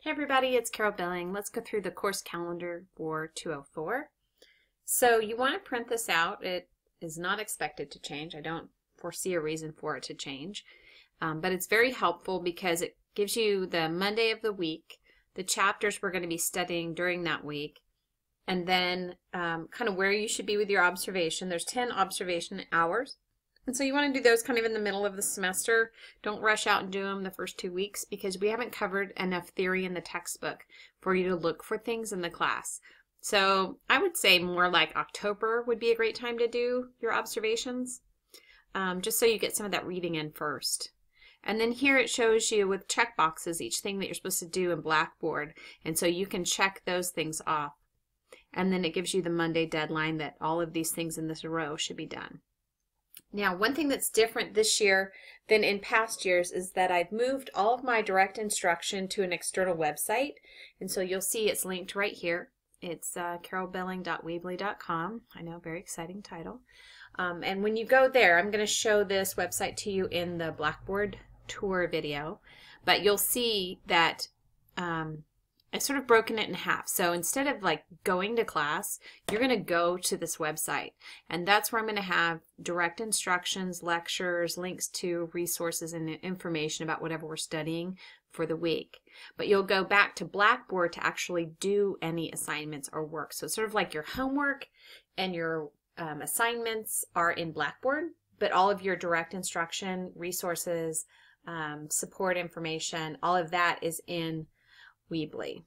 Hey everybody, it's Carol Billing. Let's go through the course calendar for 204. So you want to print this out. It is not expected to change. I don't foresee a reason for it to change. But it's very helpful because it gives you the Monday of the week, the chapters we're going to be studying during that week, and then kind of where you should be with your observation. There's 10 observation hours. And so you want to do those kind of in the middle of the semester. Don't rush out and do them the first 2 weeks because we haven't covered enough theory in the textbook for you to look for things in the class. So I would say more like October would be a great time to do your observations, just so you get some of that reading in first. And then here it shows you with check boxes each thing that you're supposed to do in Blackboard, and so you can check those things off. And then it gives you the Monday deadline that all of these things in this row should be done. Now, one thing that's different this year than in past years is that I've moved all of my direct instruction to an external website, and so you'll see it's linked right here. It's carolbilling.weebly.com. I know, very exciting title. And when you go there, I'm going to show this website to you in the Blackboard tour video, but you'll see that I've sort of broken it in half. So instead of like going to class, you're going to go to this website. And that's where I'm going to have direct instructions, lectures, links to resources and information about whatever we're studying for the week. But you'll go back to Blackboard to actually do any assignments or work. So it's sort of like your homework and your assignments are in Blackboard, but all of your direct instruction, resources, support information, all of that is in Weebly.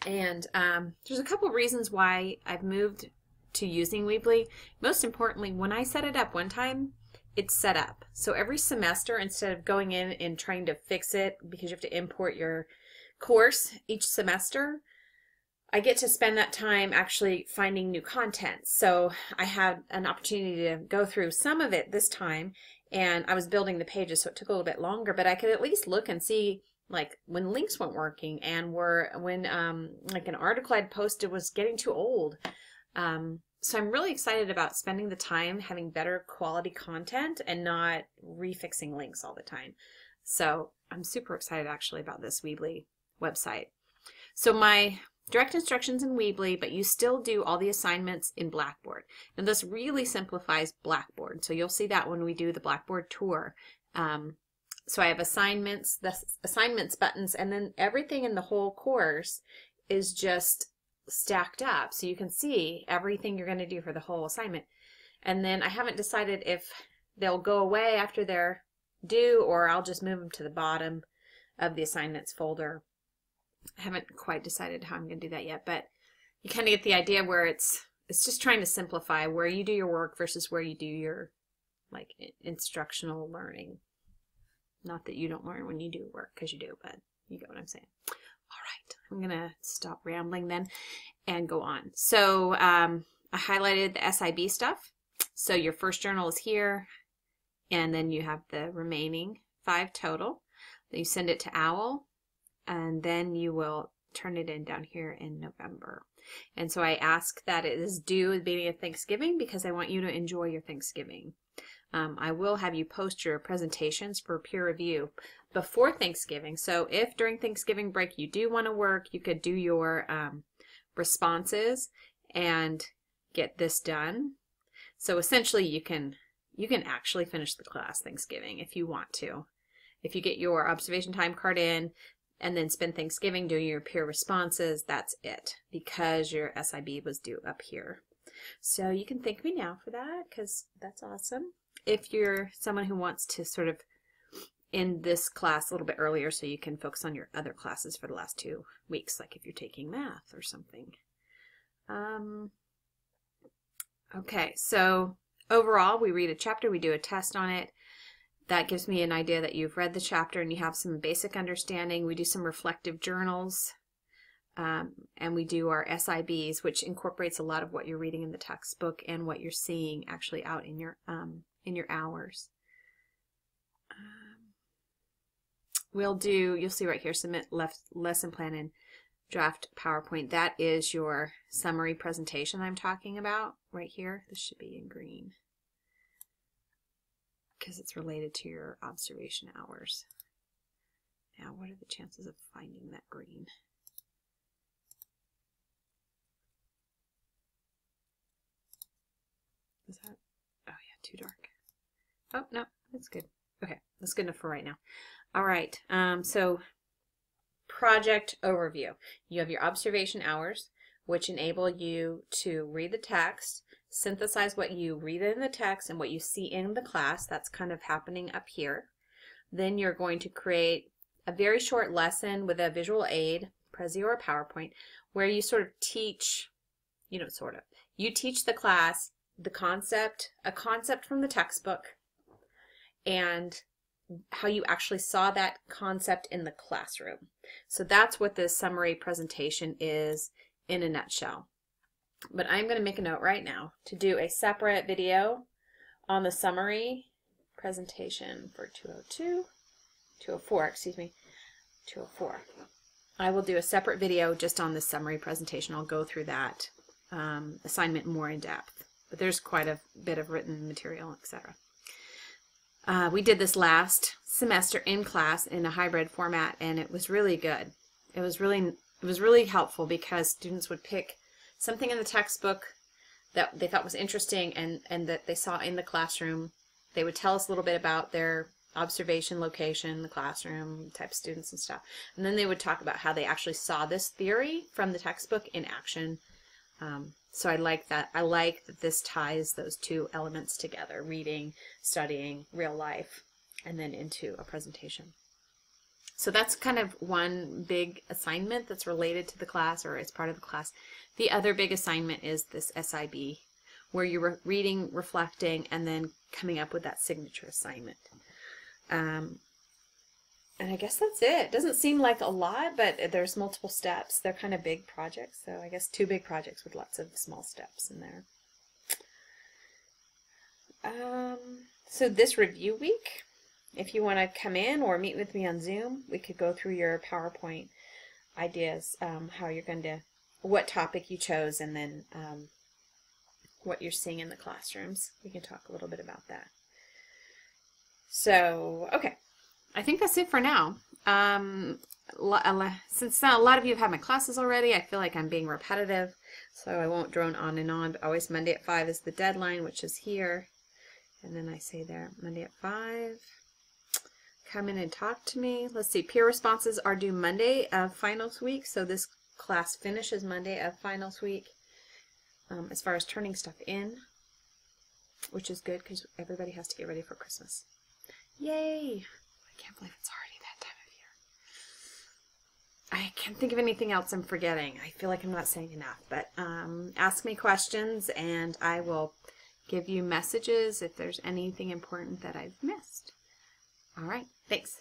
And there's a couple reasons why I've moved to using Weebly. Most importantly, when I set it up one time, it's set up. So every semester, instead of going in and trying to fix it because you have to import your course each semester, I get to spend that time actually finding new content. So I had an opportunity to go through some of it this time, and I was building the pages, so it took a little bit longer, but I could at least look and see like when links weren't working and when like an article I'd posted was getting too old. So I'm really excited about spending the time having better quality content and not refixing links all the time. So I'm super excited actually about this Weebly website. So my direct instructions in Weebly, but you still do all the assignments in Blackboard. And this really simplifies Blackboard. So you'll see that when we do the Blackboard tour. So I have assignments, the assignments buttons, and then everything in the whole course is just stacked up. So you can see everything you're going to do for the whole assignment. And then I haven't decided if they'll go away after they're due or I'll just move them to the bottom of the assignments folder. I haven't quite decided how I'm going to do that yet, but you kind of get the idea where it's just trying to simplify where you do your work versus where you do your like instructional learning. Not that you don't learn when you do work, because you do, but you get what I'm saying. All right, I'm going to stop rambling then and go on. So I highlighted the SIB stuff. So your first journal is here, and then you have the remaining 5 total. Then you send it to OWL, and then you will turn it in down here in November. And so I ask that it is due at the beginning of Thanksgiving because I want you to enjoy your Thanksgiving. I will have you post your presentations for peer review before Thanksgiving. So if during Thanksgiving break you do want to work, you could do your responses and get this done. So essentially you can actually finish the class Thanksgiving if you want to. If you get your observation time card in and then spend Thanksgiving doing your peer responses, that's it, because your SIB was due up here. So you can thank me now for that because that's awesome. If you're someone who wants to sort of end this class a little bit earlier so you can focus on your other classes for the last 2 weeks, like if you're taking math or something. Okay, so overall we read a chapter, we do a test on it. That gives me an idea that you've read the chapter and you have some basic understanding. We do some reflective journals, and we do our SIBs, which incorporates a lot of what you're reading in the textbook and what you're seeing actually out in your hours. We'll do, you'll see right here, submit lesson plan and draft PowerPoint. That is your summary presentation I'm talking about right here. This should be in green because it's related to your observation hours. Now, what are the chances of finding that green? Is that, oh yeah, too dark. Oh, no, that's good. Okay, that's good enough for right now. All right, so project overview. You have your observation hours, which enable you to read the text, synthesize what you read in the text and what you see in the class. That's kind of happening up here. Then you're going to create a very short lesson with a visual aid, Prezi or PowerPoint, where you sort of teach, you teach the class the concept, a concept from the textbook, and how you actually saw that concept in the classroom. So that's what this summary presentation is in a nutshell. But I'm going to make a note right now to do a separate video on the summary presentation for 204, excuse me, 204. I will do a separate video just on the summary presentation. I'll go through that assignment more in depth. But there's quite a bit of written material, etc. We did this last semester in class in a hybrid format, and it was really good. It was really helpful because students would pick something in the textbook that they thought was interesting and that they saw in the classroom. They would tell us a little bit about their observation, location, the classroom, type of students and stuff. And then they would talk about how they actually saw this theory from the textbook in action. So I like that. I like that this ties those two elements together, reading, studying, real life, and then into a presentation. So that's kind of one big assignment that's related to the class or as part of the class. The other big assignment is this SIB, where you're reading, reflecting, and then coming up with that signature assignment. And I guess that's it. It doesn't seem like a lot, but there's multiple steps. They're kind of big projects, so I guess 2 big projects with lots of small steps in there. So this review week, if you want to come in or meet with me on Zoom, we could go through your PowerPoint ideas, how you're going to, what topic you chose, and then what you're seeing in the classrooms. We can talk a little bit about that. So, okay. I think that's it for now. Since a lot of you have had my classes already, I feel like I'm being repetitive, so I won't drone on and on, but always Monday at 5 is the deadline, which is here. And then I say there, Monday at 5. Come in and talk to me. Let's see, peer responses are due Monday of finals week, so this class finishes Monday of finals week as far as turning stuff in, which is good because everybody has to get ready for Christmas. Yay! I can't believe it's already that time of year. I can't think of anything else I'm forgetting. I feel like I'm not saying enough, but ask me questions and I will give you messages if there's anything important that I've missed. All right, thanks.